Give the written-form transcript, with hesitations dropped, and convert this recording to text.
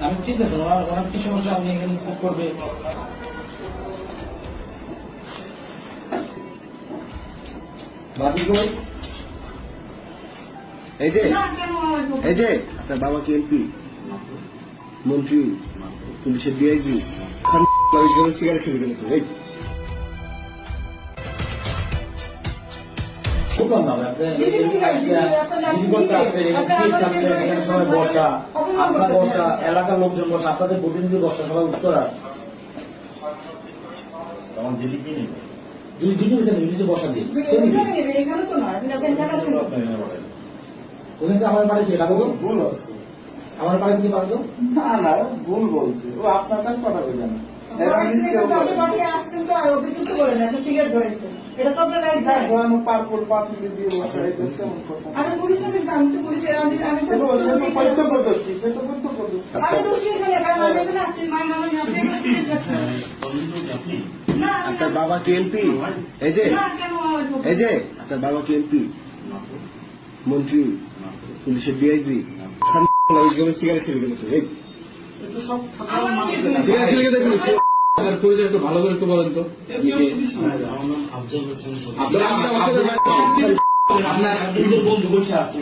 আমি ঠিক আছে, ওনার কি সমস্যা আপনি এখানে স্পোক করবে। এই যে আপনার বাবা কি এমপি, মন্ত্রী, পুলিশের ডিআইজি, সিগারেট খেলে গেল। এলাকার লোকজন বসা, আপনাদের প্রতিনিধি বসা, সবাই উত্তরা বসা দিয়ে ওখানে আমার পাঠিয়েছে, এটা বলুন ভুল হচ্ছে। আমার পাঠিয়েছে কি পারতো না না ভুল বলছে ও, আপনার কাছে পাঠাবে কেন? আপনার বাবা কি এমপি, এই যে আপনার বাবা কি এমপি, মন্ত্রী, পুলিশের ডিআইজি, সিগারেট খেলে গেল। সিগারেট খেলে গেলে পরিচয় একটু ভালো করে একটু বলেন তো। আপনার বন্ধু বসে আছে।